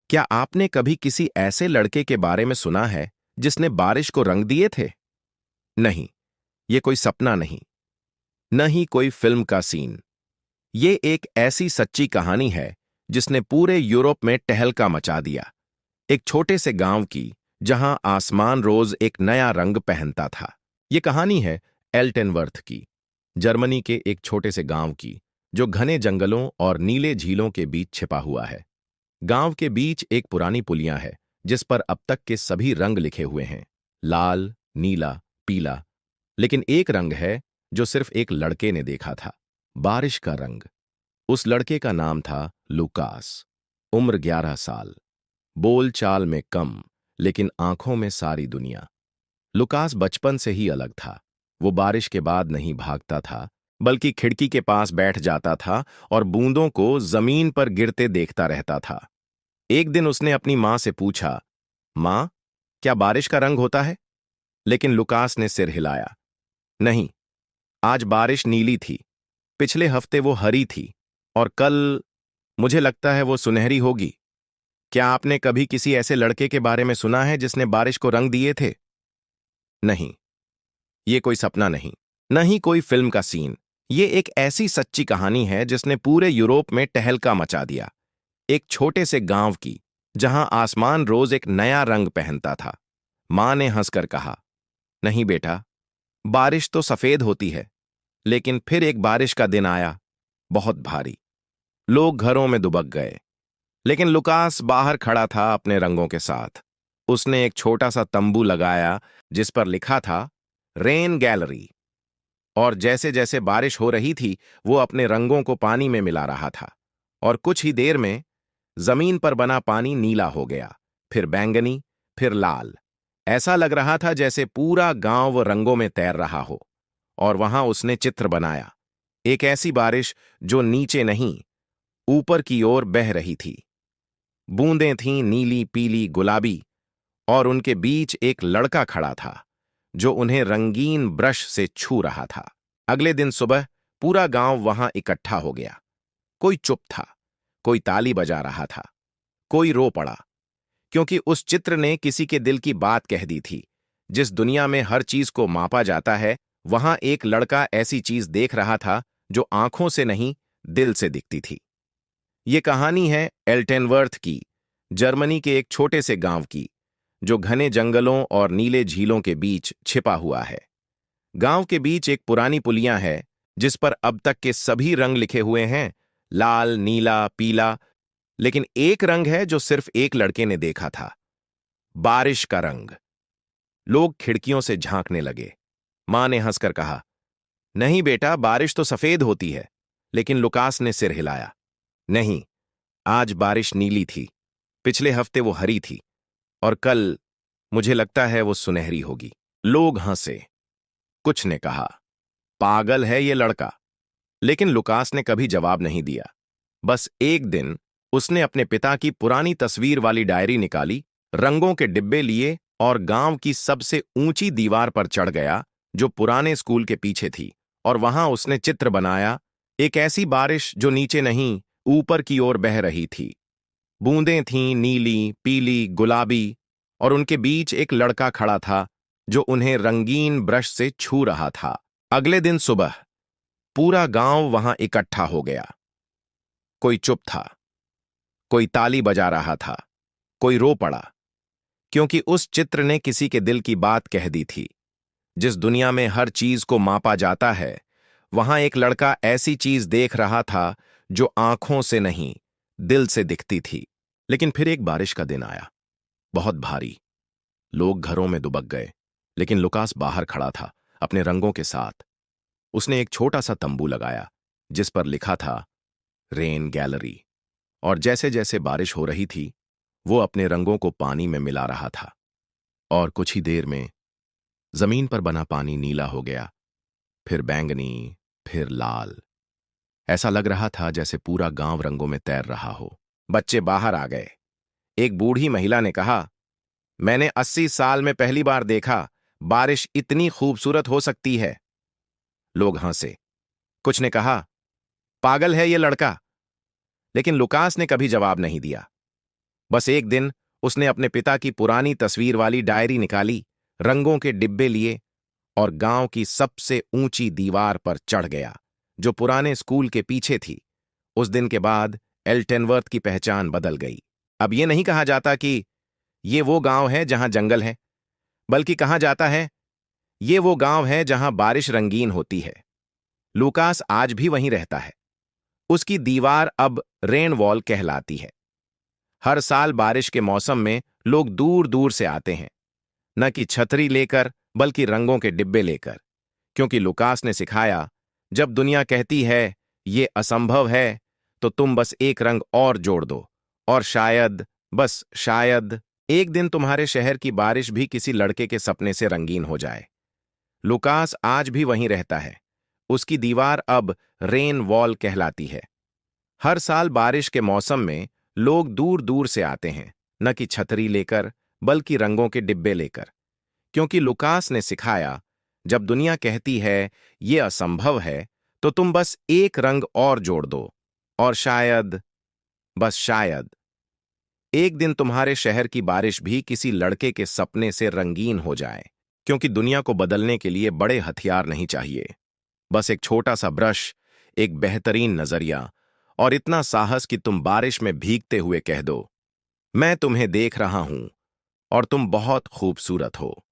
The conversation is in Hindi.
क्या आपने कभी किसी ऐसे लड़के के बारे में सुना है जिसने बारिश को रंग दिए थे? नहीं, ये कोई सपना नहीं, न ही कोई फिल्म का सीन। ये एक ऐसी सच्ची कहानी है जिसने पूरे यूरोप में टहलका मचा दिया। एक छोटे से गांव की, जहां आसमान रोज एक नया रंग पहनता था। ये कहानी है एल्टेनवर्थ की, जर्मनी के एक छोटे से गांव की, जो घने जंगलों और नीले झीलों के बीच छिपा हुआ है। गांव के बीच एक पुरानी पुलिया है जिस पर अब तक के सभी रंग लिखे हुए हैं, लाल, नीला, पीला। लेकिन एक रंग है जो सिर्फ एक लड़के ने देखा था, बारिश का रंग। उस लड़के का नाम था लुकास। उम्र 11 साल, बोल चाल में कम, लेकिन आंखों में सारी दुनिया। लुकास बचपन से ही अलग था। वो बारिश के बाद नहीं भागता था, बल्कि खिड़की के पास बैठ जाता था और बूंदों को जमीन पर गिरते देखता रहता था। एक दिन उसने अपनी मां से पूछा, मां, क्या बारिश का रंग होता है? लेकिन लुकास ने सिर हिलाया। नहीं, आज बारिश नीली थी, पिछले हफ्ते वो हरी थी, और कल मुझे लगता है वो सुनहरी होगी। क्या आपने कभी किसी ऐसे लड़के के बारे में सुना है जिसने बारिश को रंग दिए थे? नहीं, ये कोई सपना नहीं, न ही कोई फिल्म का सीन। ये एक ऐसी सच्ची कहानी है जिसने पूरे यूरोप में टहलका मचा दिया। एक छोटे से गांव की, जहां आसमान रोज एक नया रंग पहनता था। मां ने हंसकर कहा, नहीं बेटा, बारिश तो सफेद होती है। लेकिन फिर एक बारिश का दिन आया, बहुत भारी। लोग घरों में दुबक गए, लेकिन लुकास बाहर खड़ा था अपने रंगों के साथ। उसने एक छोटा सा तंबू लगाया जिस पर लिखा था, रेन गैलरी। और जैसे जैसे बारिश हो रही थी, वो अपने रंगों को पानी में मिला रहा था। और कुछ ही देर में जमीन पर बना पानी नीला हो गया, फिर बैंगनी, फिर लाल। ऐसा लग रहा था जैसे पूरा गांव रंगों में तैर रहा हो। और वहां उसने चित्र बनाया, एक ऐसी बारिश जो नीचे नहीं, ऊपर की ओर बह रही थी। बूंदें थीं नीली, पीली, गुलाबी, और उनके बीच एक लड़का खड़ा था जो उन्हें रंगीन ब्रश से छू रहा था। अगले दिन सुबह पूरा गांव वहां इकट्ठा हो गया। कोई चुप था, कोई ताली बजा रहा था, कोई रो पड़ा, क्योंकि उस चित्र ने किसी के दिल की बात कह दी थी। जिस दुनिया में हर चीज को मापा जाता है, वहां एक लड़का ऐसी चीज देख रहा था जो आंखों से नहीं, दिल से दिखती थी। ये कहानी है एल्टेनवर्थ की, जर्मनी के एक छोटे से गांव की, जो घने जंगलों और नीले झीलों के बीच छिपा हुआ है। गांव के बीच एक पुरानी पुलिया है जिस पर अब तक के सभी रंग लिखे हुए हैं, लाल, नीला, पीला। लेकिन एक रंग है जो सिर्फ एक लड़के ने देखा था, बारिश का रंग। लोग खिड़कियों से झांकने लगे। मां ने हंसकर कहा, नहीं बेटा, बारिश तो सफेद होती है। लेकिन लुकास ने सिर हिलाया। नहीं, आज बारिश नीली थी, पिछले हफ्ते वो हरी थी, और कल मुझे लगता है वो सुनहरी होगी। लोग हंसे। कुछ ने कहा, पागल है ये लड़का। लेकिन लुकास ने कभी जवाब नहीं दिया। बस एक दिन उसने अपने पिता की पुरानी तस्वीर वाली डायरी निकाली, रंगों के डिब्बे लिए, और गांव की सबसे ऊंची दीवार पर चढ़ गया जो पुराने स्कूल के पीछे थी। और वहां उसने चित्र बनाया, एक ऐसी बारिश जो नीचे नहीं, ऊपर की ओर बह रही थी। बूंदें थीं नीली, पीली, गुलाबी, और उनके बीच एक लड़का खड़ा था जो उन्हें रंगीन ब्रश से छू रहा था। अगले दिन सुबह पूरा गांव वहां इकट्ठा हो गया। कोई चुप था, कोई ताली बजा रहा था, कोई रो पड़ा, क्योंकि उस चित्र ने किसी के दिल की बात कह दी थी। जिस दुनिया में हर चीज को मापा जाता है, वहां एक लड़का ऐसी चीज देख रहा था जो आंखों से नहीं, दिल से दिखती थी। लेकिन फिर एक बारिश का दिन आया, बहुत भारी। लोग घरों में दुबक गए, लेकिन लुकास बाहर खड़ा था अपने रंगों के साथ। उसने एक छोटा सा तंबू लगाया जिस पर लिखा था, रेन गैलरी। और जैसे जैसे बारिश हो रही थी, वो अपने रंगों को पानी में मिला रहा था। और कुछ ही देर में जमीन पर बना पानी नीला हो गया, फिर बैंगनी, फिर लाल। ऐसा लग रहा था जैसे पूरा गांव रंगों में तैर रहा हो। बच्चे बाहर आ गए। एक बूढ़ी महिला ने कहा, मैंने 80 साल में पहली बार देखा बारिश इतनी खूबसूरत हो सकती है। लोग हंसे। कुछ ने कहा, पागल है ये लड़का। लेकिन लुकास ने कभी जवाब नहीं दिया। बस एक दिन उसने अपने पिता की पुरानी तस्वीर वाली डायरी निकाली, रंगों के डिब्बे लिए और गांव की सबसे ऊंची दीवार पर चढ़ गया, जो पुराने स्कूल के पीछे थी। उस दिन के बाद एल्टेनवर्थ की पहचान बदल गई। अब यह नहीं कहा जाता कि ये वो गांव है जहां जंगल है, बल्कि कहा जाता है ये वो गांव है जहां बारिश रंगीन होती है। लूकास आज भी वहीं रहता है। उसकी दीवार अब रेन वॉल कहलाती है। हर साल बारिश के मौसम में लोग दूर दूर से आते हैं, न कि छतरी लेकर बल्कि रंगों के डिब्बे लेकर, क्योंकि लुकास ने सिखाया, जब दुनिया कहती है ये असंभव है, तो तुम बस एक रंग और जोड़ दो और शायद, बस शायद, एक दिन तुम्हारे शहर की बारिश भी किसी लड़के के सपने से रंगीन हो जाए। लुकास आज भी वहीं रहता है। उसकी दीवार अब रेन वॉल कहलाती है। हर साल बारिश के मौसम में लोग दूर दूर से आते हैं, न कि छतरी लेकर बल्कि रंगों के डिब्बे लेकर, क्योंकि लुकास ने सिखाया, जब दुनिया कहती है ये असंभव है, तो तुम बस एक रंग और जोड़ दो और शायद, बस शायद, एक दिन तुम्हारे शहर की बारिश भी किसी लड़के के सपने से रंगीन हो जाए। क्योंकि दुनिया को बदलने के लिए बड़े हथियार नहीं चाहिए, बस एक छोटा सा ब्रश, एक बेहतरीन नजरिया और इतना साहस कि तुम बारिश में भीगते हुए कह दो, मैं तुम्हें देख रहा हूं और तुम बहुत खूबसूरत हो।